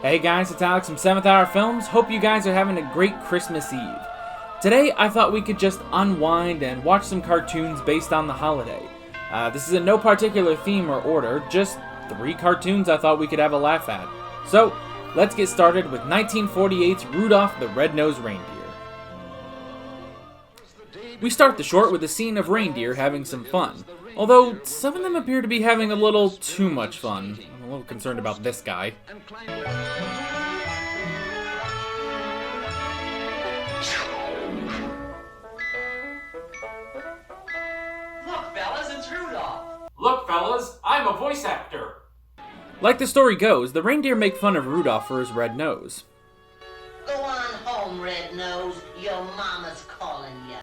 Hey guys, it's Alex from 7th Hour Films. Hope you guys are having a great Christmas Eve. Today, I thought we could just unwind and watch some cartoons based on the holiday. This is in no particular theme or order, just 3 cartoons I thought we could have a laugh at. So, let's get started with 1948's Rudolph the Red-Nosed Reindeer. We start the short with a scene of reindeer having some fun, although some of them appear to be having a little too much fun. I'm a little concerned about this guy. Look, fellas, it's Rudolph. Look, fellas, I'm a voice actor. Like the story goes, the reindeer make fun of Rudolph for his red nose. Go on home, Red Nose. Your mama's calling you.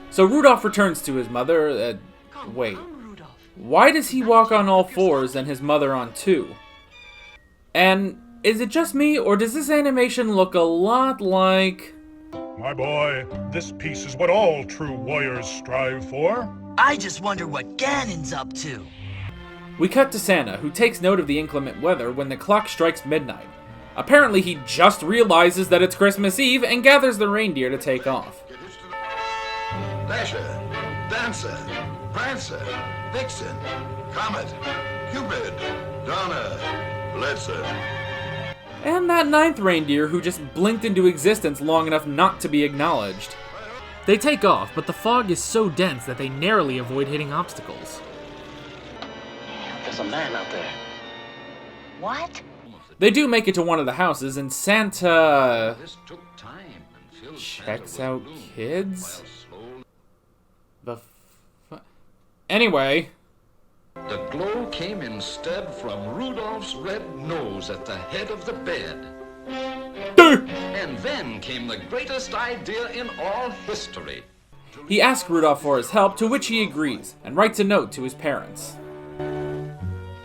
So Rudolph returns to his mother. Wait. Why does he walk on all 4s and his mother on 2? And is it just me, or does this animation look a lot like... My boy, this piece is what all true warriors strive for. I just wonder what Ganon's up to. We cut to Santa, who takes note of the inclement weather when the clock strikes midnight. Apparently he just realizes that it's Christmas Eve and gathers the reindeer to take off. Dasher, Dancer, Prancer, Vixen, Comet, Cupid, Donner, Blitzen. And that 9th reindeer who just blinked into existence long enough not to be acknowledged. They take off, but the fog is so dense that they narrowly avoid hitting obstacles. There's a man out there. What? They do make it to one of the houses, and Santa checks out kids? Anyway. The glow came instead from Rudolph's red nose at the head of the bed. And then came the greatest idea in all history. He asks Rudolph for his help, to which he agrees, and writes a note to his parents.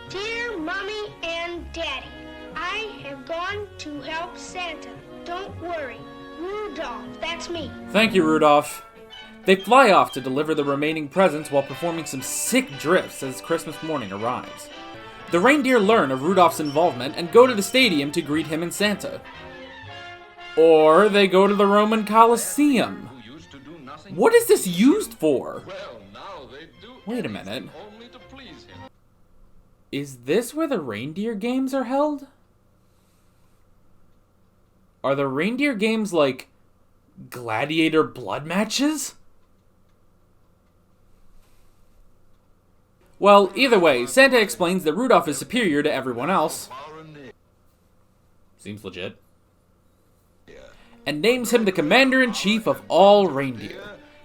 Dear Mommy and Daddy, I have gone to help Santa. Don't worry. Rudolph, that's me. Thank you, Rudolph. They fly off to deliver the remaining presents while performing some sick drifts as Christmas morning arrives. The reindeer learn of Rudolph's involvement and go to the stadium to greet him and Santa. Or they go to the Roman Colosseum. What is this used for? Wait a minute. Is this where the reindeer games are held? Are the reindeer games like gladiator blood matches? Well, either way, Santa explains that Rudolph is superior to everyone else. Seems legit. And names him the commander-in-chief of all reindeer.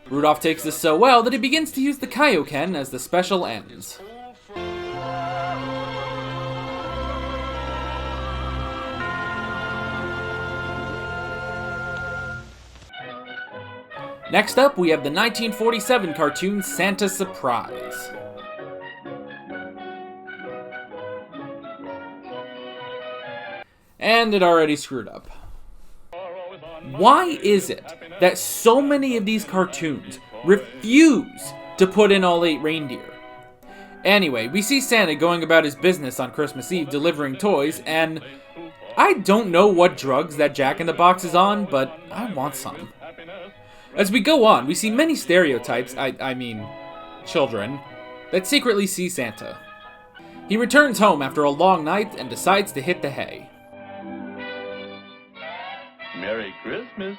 Rudolph takes this so well that he begins to use the Kaioken as the special ends. Next up, we have the 1947 cartoon Santa's Surprise. And it already screwed up. Why is it that so many of these cartoons refuse to put in all 8 reindeer? Anyway, we see Santa going about his business on Christmas Eve delivering toys, and I don't know what drugs that Jack-in-the-Box is on, but I want some. As we go on, we see many stereotypes, I mean, children, that secretly see Santa. He returns home after a long night and decides to hit the hay. Merry Christmas.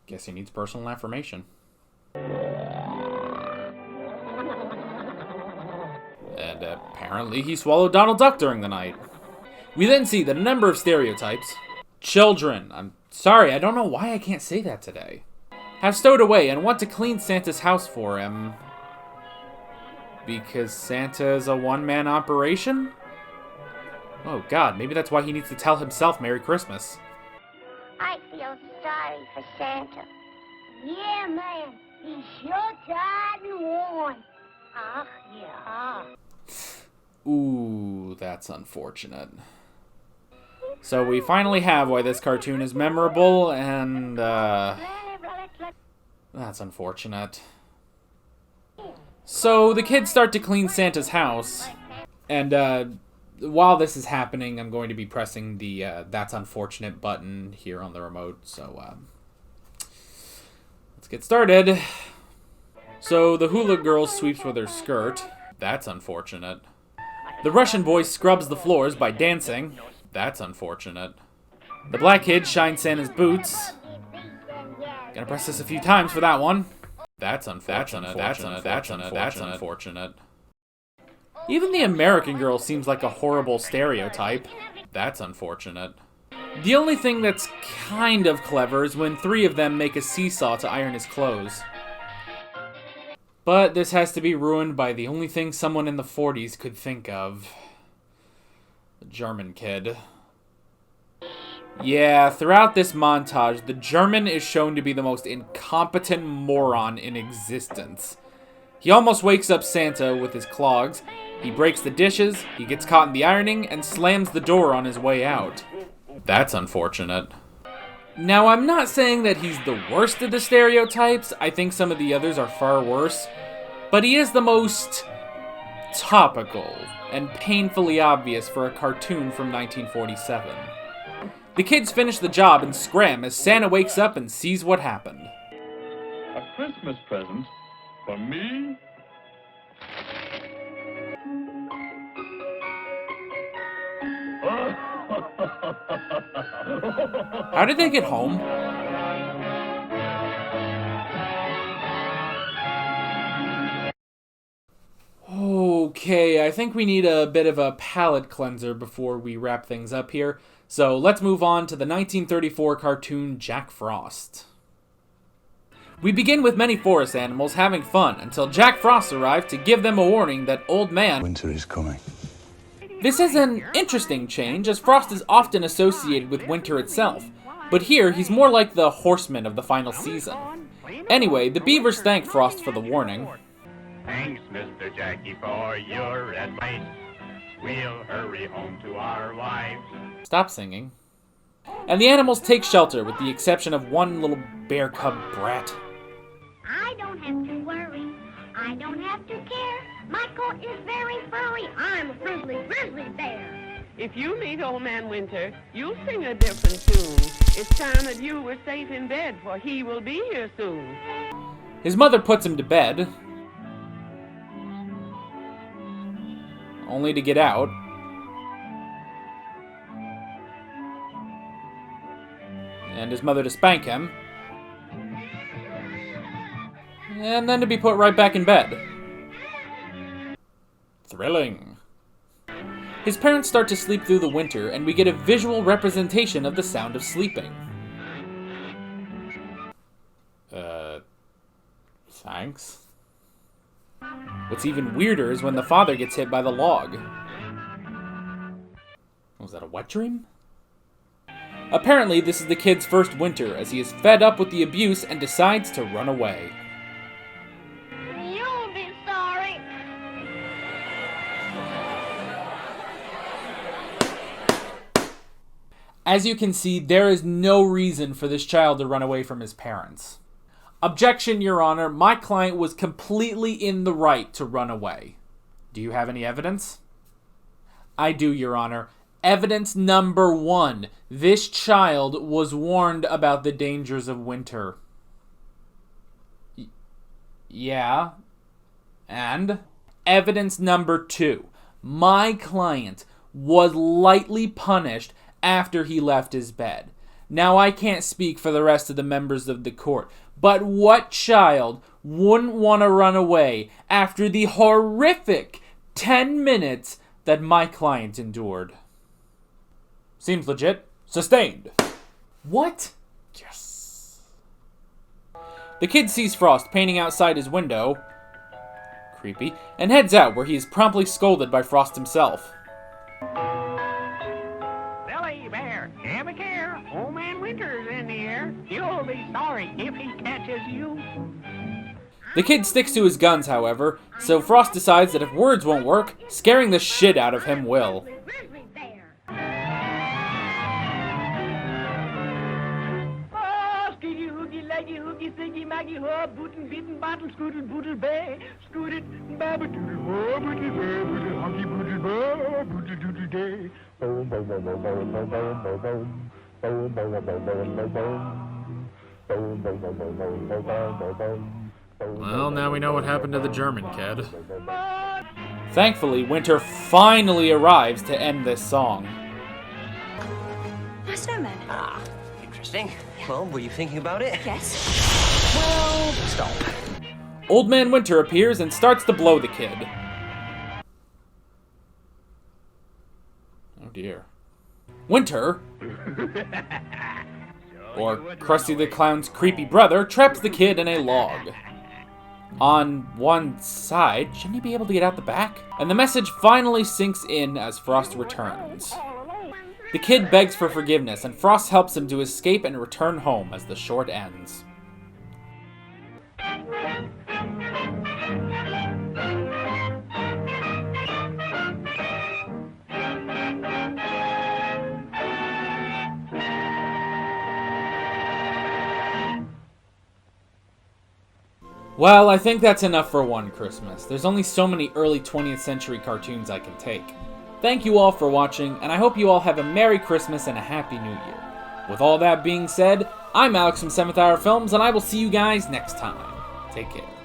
Guess he needs personal affirmation. And apparently he swallowed Donald Duck during the night. We then see that a number of stereotypes, children, I'm sorry, I don't know why I can't say that today, have stowed away and want to clean Santa's house for him. Because Santa is a one-man operation? Oh god, maybe that's why he needs to tell himself Merry Christmas. I feel sorry for Santa. Yeah, man. He's sure tired and worn. Yeah. Ooh, that's unfortunate. So we finally have why this cartoon is memorable, and, that's unfortunate. So the kids start to clean Santa's house, And while this is happening, I'm going to be pressing the That's Unfortunate button here on the remote. So let's get started. So the hula girl sweeps with her skirt. That's unfortunate. The Russian boy scrubs the floors by dancing. That's unfortunate. The black kid shines Santa's boots. Gonna press this a few times for that one. That's unfortunate. That's unfortunate. Even the American girl seems like a horrible stereotype. That's unfortunate. The only thing that's kind of clever is when 3 of them make a seesaw to iron his clothes. But this has to be ruined by the only thing someone in the 40s could think of. The German kid. Yeah, throughout this montage, the German is shown to be the most incompetent moron in existence. He almost wakes up Santa with his clogs, he breaks the dishes, he gets caught in the ironing, and slams the door on his way out. That's unfortunate. Now, I'm not saying that he's the worst of the stereotypes. I think some of the others are far worse. But he is the most topical and painfully obvious for a cartoon from 1947. The kids finish the job and scram as Santa wakes up and sees what happened. A Christmas present for me? How did they get home? Okay, I think we need a bit of a palate cleanser before we wrap things up here. So let's move on to the 1934 cartoon Jack Frost. We begin with many forest animals having fun until Jack Frost arrives to give them a warning that Old Man Winter is coming. This is an interesting change, as Frost is often associated with winter itself, but here he's more like the horseman of the final season. Anyway, the beavers thank Frost for the warning. Thanks, Mr. Jackie, for your advice. We'll hurry home to our wives. Stop singing. And the animals take shelter, with the exception of one little bear cub brat. I don't have to worry. I don't have to care. My coat is very furry. I'm a grizzly bear. If you meet Old Man Winter, you'll sing a different tune. It's time that you were safe in bed, for he will be here soon. His mother puts him to bed, only to get out. And his mother to spank him. And then to be put right back in bed. Thrilling. His parents start to sleep through the winter, and we get a visual representation of the sound of sleeping. Thanks. What's even weirder is when the father gets hit by the log. Was that a wet dream? Apparently, this is the kid's first winter, as he is fed up with the abuse and decides to run away. You'll be sorry. As you can see, there is no reason for this child to run away from his parents. Objection, Your Honor. My client was completely in the right to run away. Do you have any evidence? I do, Your Honor. Evidence number 1. This child was warned about the dangers of winter. Yeah. And? Evidence number 2. My client was lightly punished after he left his bed. Now, I can't speak for the rest of the members of the court, but what child wouldn't want to run away after the horrific 10 minutes that my client endured? Seems legit. Sustained. What? Yes. The kid sees Frost painting outside his window, creepy, and heads out where he is promptly scolded by Frost himself. Billy Bear, have a care. Old Man Winter's in the air. You'll be sorry if he catches you. The kid sticks to his guns, however, so Frost decides that if words won't work, scaring the shit out of him will. Grizzly bear. Maggie, Siggy, Maggie, ho, bootin', beatin', bottle, scootin', boodle, bay, scootin', babadoodle, ho, bootle, bay, bootle, honky, bootle, ba, bootle, doodle, day. Boom, boom, boom, boom, boom, boom, boom, boom, boom. Boom, boom, boom, boom, boom, boom, boom. Boom, boom, boom, boom, boom, boom, boom, boom. Well, now we know what happened to the German kid. Thankfully, winter finally arrives to end this song. My snowman. Ah, interesting. Well, were you thinking about it? Yes. Well, stop. Old Man Winter appears and starts to blow the kid. Oh dear. Winter, or Krusty the Clown's creepy brother, traps the kid in a log. On one side, shouldn't he be able to get out the back? And the message finally sinks in as Frost returns. The kid begs for forgiveness, and Frost helps him to escape and return home as the short ends. Well, I think that's enough for one Christmas. There's only so many early 20th century cartoons I can take. Thank you all for watching, and I hope you all have a Merry Christmas and a Happy New Year. With all that being said, I'm Alex from 7th Hour Films, and I will see you guys next time. Take care.